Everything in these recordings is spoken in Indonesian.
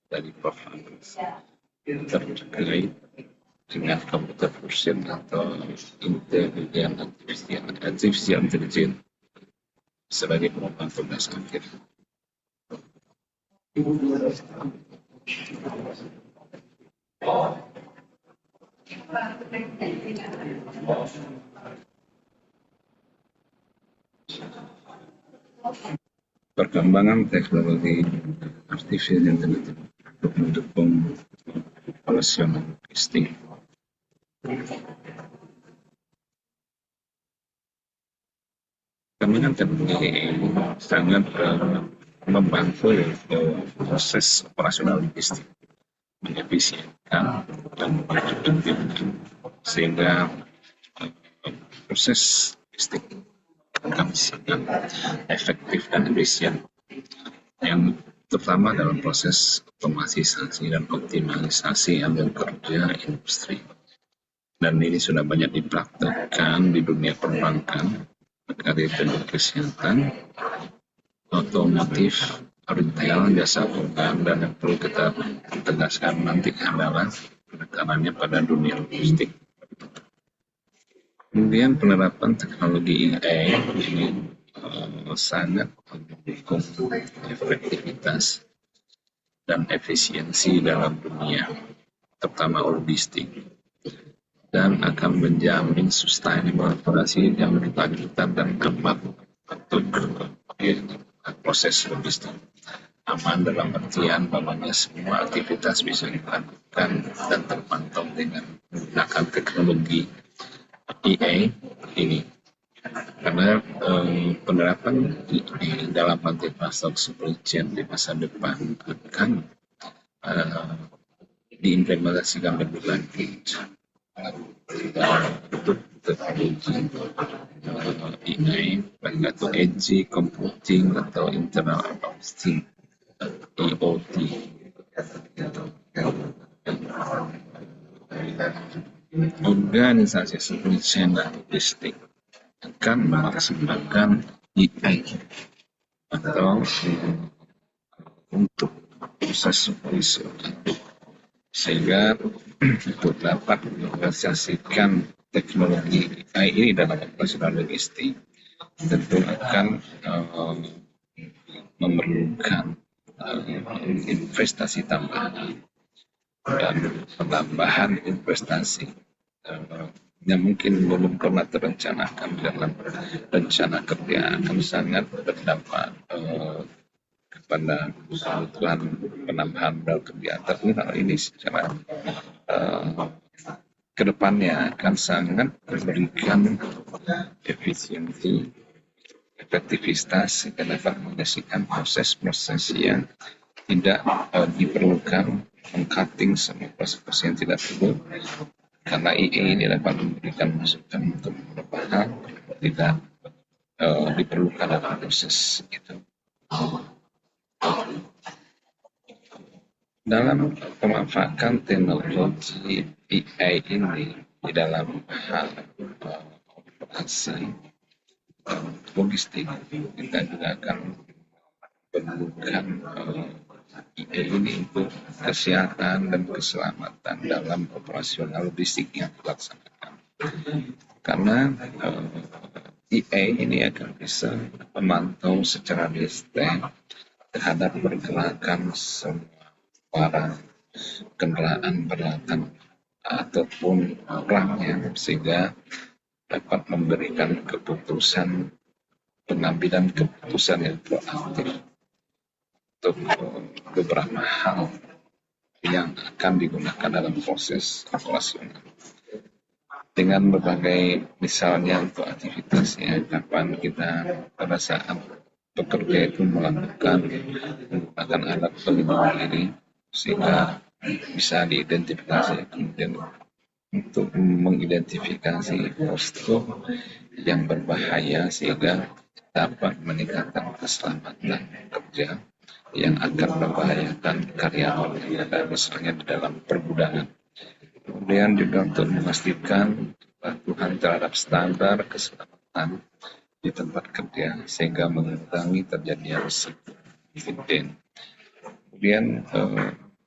dari Prof. Agus terkait dengan computer vision atau artificial intelligence sebagai pengembangan tugas akhir. Perkembangan teknologi artificial intelligence untuk mendukung operasional logistik perkembangan teknologi ini sangat membantu proses operasional logistik, mengefisienkan dan mengefektifkan sehingga proses logistik kami efektif dan efisien, yang terutama dalam proses otomatisasi dan optimalisasi ambil kerja industri. Dan ini sudah banyak dipraktekkan di dunia perbankan, tenaga kesehatan, otomotif, retail, jasa keuangan, dan yang perlu kita tegaskan nanti adalah penekanannya pada dunia logistik. Kemudian penerapan teknologi AI ini sangat mendukung efektivitas dan efisiensi dalam dunia, terutama logistik, dan akan menjamin sustainable operasi yang berkelanjutan dan tepat untuk proses logistik. Aman dalam artian bahwa semua aktivitas bisa dilakukan dan terpantau dengan menggunakan teknologi AI ini, karena penerapan AI dalam anti-pasar supply chain di masa depan akan diimplementasikan lebih lanjut untuk teknologi AI, baik itu edge computing atau internal accounting, IoT. Organisasi supply chain dan logistik akan melaksanakan AI atau untuk proses supply chain, sehingga untuk dapat mengintegrasikan teknologi AI ini dalam operasional logistik tentu akan memerlukan investasi tambahan dan penambahan investasi yang mungkin belum pernah terencanakan dalam rencana kerja, akan sangat berdampak kepada kebutuhan penambahan modal kerja. Tapi hal ini secara kedepannya akan sangat memberikan efisiensi, efektivitas, dan dapat menghasilkan proses-proses yang tidak diperlukan, meng-cutting semua proses-proses yang tidak perlu, karena AI ini dapat memberikan masukan untuk beberapa hal tidak diperlukan dalam proses itu. Dalam pemanfaatan teknologi AI ini di dalam hal operasi logistik, kita juga akan memerlukan AI ini untuk kesehatan dan keselamatan dalam operasional logistik yang dilaksanakan. Karena AI ini akan bisa memantau secara detail terhadap pergerakan semua barang, kendaraan berlatar ataupun orangnya, sehingga dapat memberikan pengambilan keputusan yang proaktif untuk beberapa hal yang akan digunakan dalam proses operasional. Dengan berbagai misalnya untuk aktivitasnya, kapan kita pada saat pekerja itu melakukan menggunakan alat pelindung diri sehingga bisa diidentifikasi, kemudian untuk mengidentifikasi postur yang berbahaya sehingga dapat meningkatkan keselamatan kerja yang akan membahayakan karyawan yang ada misalnya di dalam pergudangan. Kemudian juga untuk memastikan kepatuhan terhadap standar keselamatan di tempat kerja sehingga mengurangi terjadinya risiko dividen. Kemudian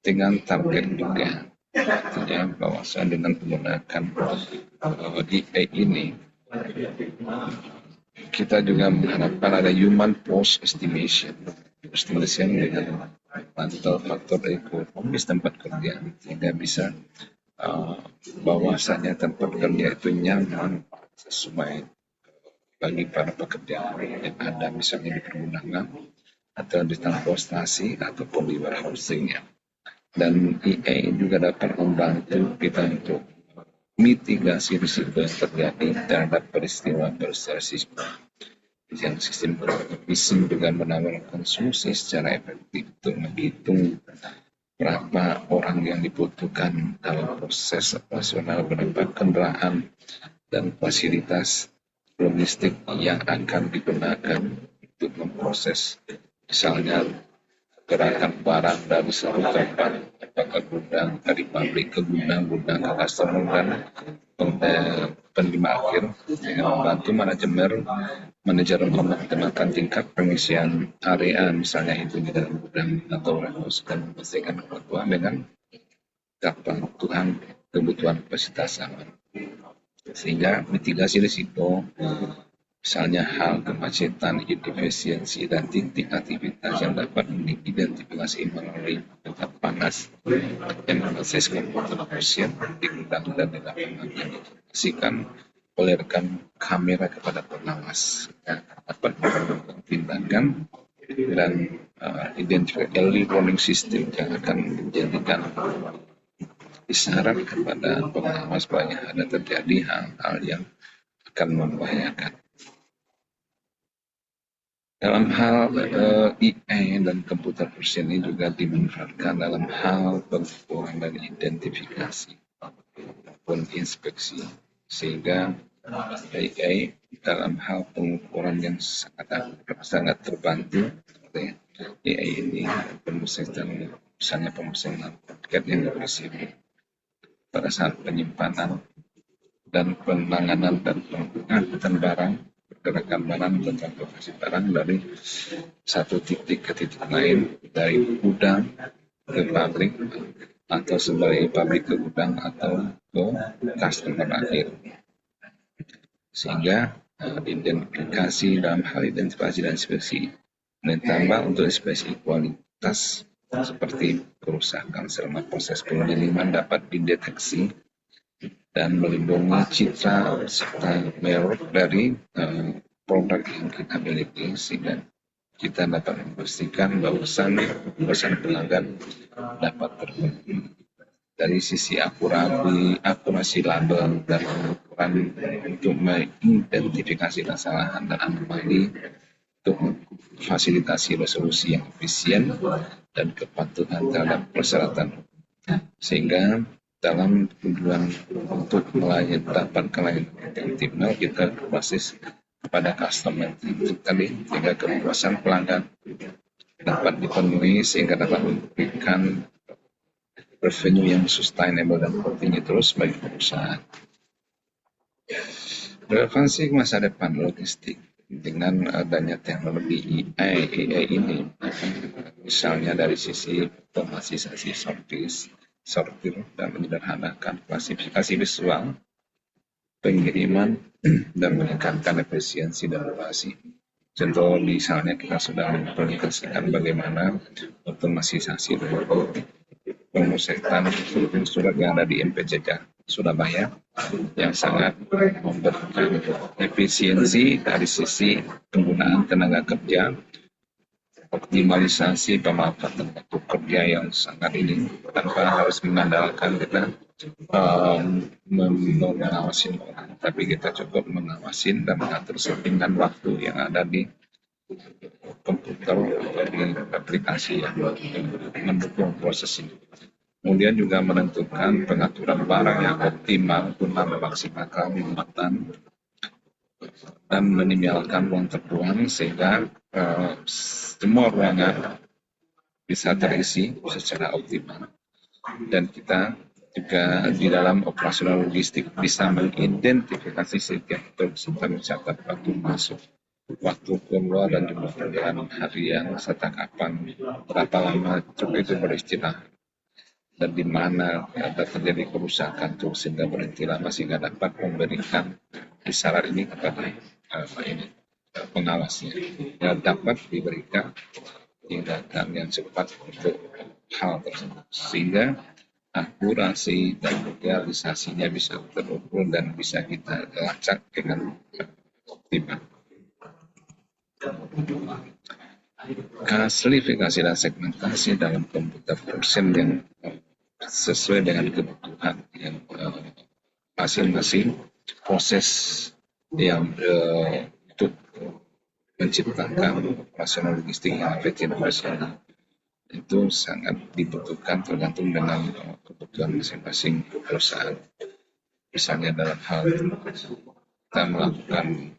dengan target juga, artinya bahwasanya dengan menggunakan EA ini kita juga mengharapkan ada human force estimation dengan memantau faktor ekonomis tempat kerja sehingga bisa bahwasanya tempat kerja itu nyaman sesuai bagi para pekerja yang ada misalnya di pergudangan atau di transportasi ataupun di warehousing ya. Dan EA juga dapat membantu kita untuk mitigasi risiko yang terjadi terhadap peristiwa rasisme. Yang sistem bising dengan menawarkan solusi secara efektif untuk menghitung berapa orang yang dibutuhkan dalam proses operasional berupa kendaraan dan fasilitas logistik yang akan digunakan untuk memproses misalnya gerakan barang dari satu tempat ke gudang, dari pabrik ke gudang ke customer dan penerima akhir dengan membantu manajer mengoptimalkan tingkat pengisian area misalnya itu di dalam gudang atau warehouse dan memastikan kebutuhan dengan kebutuhan kapasitas aman sehingga mitigasi risiko misalnya hal kemacetan, inefisiensi, dan titik aktivitas yang dapat diidentifikasi melalui tempat panas yang berbasis komputer vision di gudang dan di lapangan yang diinformasikan oleh rekan kamera kepada pengawas yang dapat melakukan tindakan dan identify early warning system yang akan menjadikan isyarat kepada pengawas bahwa ada terjadi hal-hal yang akan membahayakan. Dalam hal EA dan komputer vision ini juga dimanfaatkan dalam hal pengukuran dan identifikasi maupun inspeksi sehingga EA dalam hal pengukuran yang sangat terbantu oleh EA ini pemusatan misalnya pemesanan paket yang berisi pada saat penyimpanan dan penanganan dan pengangkutan barang pergerakan barang dan transportasi barang dari satu titik ke titik lain dari gudang ke pabrik atau sebagai pabrik ke gudang atau ke customer akhir sehingga identifikasi dalam hal identifikasi dan inspeksi ditambah untuk inspeksi kualitas seperti kerusakan selama proses pengiriman dapat dideteksi dan melindungi citra serta merek dari produk yang kita miliki sehingga kita dapat memastikan bahwasannya pelanggan dapat terpenuhi dari sisi akurasi label dan ukuran untuk mengidentifikasi kesalahan dan anomali untuk fasilitasi resolusi yang efisien dan kepatuhan terhadap persyaratan sehingga dalam tujuan untuk mendapatkan layanan yang optimal kita berbasis kepada customer itu tadi sehingga kepuasan pelanggan dapat dipenuhi sehingga dapat memberikan revenue yang sustainable dan tinggi terus bagi perusahaan. Relevansi masa depan logistik dengan adanya teknologi AI ini misalnya dari sisi otomatisasi sortir dan menyederhanakan klasifikasi visual, pengiriman, dan meningkatkan efisiensi dan durasi. Contoh misalnya kita sudah mempredikasikan bagaimana otomatisasi pemusatan surat yang ada di MPJJ Surabaya yang sangat memberikan efisiensi dari sisi penggunaan tenaga kerja, optimalisasi pemanfaatan waktu kerja yang sangat ini tanpa harus mengandalkan kita mengawasin orang, tapi kita cukup mengawasin dan mengatur settingan waktu yang ada di komputer atau di aplikasi yang mendukung proses ini. Kemudian juga menentukan pengaturan barang yang optimal guna memaksimalkan muatan dan minimalkan ruang terbuang sehingga semua ruangan bisa terisi secara optimal dan kita juga di dalam operasional logistik bisa mengidentifikasi setiap truk serta mencatat waktu masuk waktu keluar dan jumlah perjalanan harian, serta kapan, berapa lama truk itu beristirahat, dan di mana ada terjadi kerusakan truk sehingga berhenti lama, sehingga dapat memberikan isyarat ini kepada pengawasnya, ya dapat diberikan tindakan yang cepat untuk hal tersebut, sehingga akurasi dan realisasinya bisa terukur dan bisa kita lacak dengan optimal. Klasifikasi dan segmentasi dalam komputer vision yang sesuai dengan kebutuhan yang masing-masing proses yang untuk menciptakan operasional logistik yang efektif operasional itu sangat dibutuhkan tergantung dengan kebutuhan masing-masing perusahaan. Misalnya dalam hal kita melakukan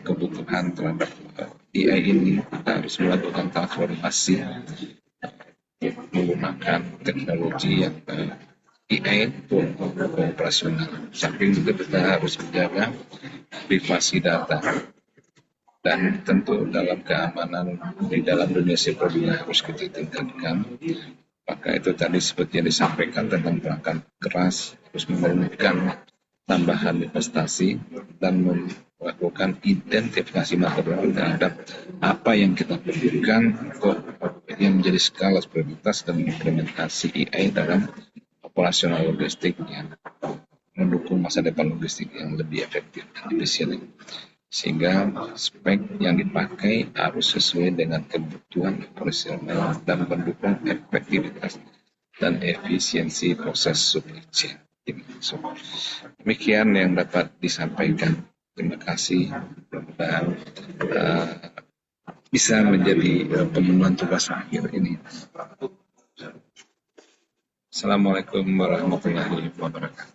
kebutuhan terhadap AI ini, kita harus melakukan transformasi menggunakan teknologi yang AI untuk operasional. Samping itu kita harus menjaga privasi data, dan tentu dalam keamanan di dalam dunia siber juga harus kita tingkatkan. Maka itu tadi seperti yang disampaikan tentang perangkat keras, harus memerlukan tambahan investasi dan melakukan identifikasi material terhadap apa yang kita perlukan untuk yang menjadi skala prioritas dan implementasi AI dalam operasional logistik yang mendukung masa depan logistik yang lebih efektif dan efisien, sehingga spek yang dipakai harus sesuai dengan kebutuhan operasional dan mendukung efektivitas dan efisiensi proses supply chain. So, demikian yang dapat disampaikan. Terima kasih. Mudah-mudahan bisa menjadi pemenuhan tugas akhir ini. Assalamualaikum warahmatullahi wabarakatuh.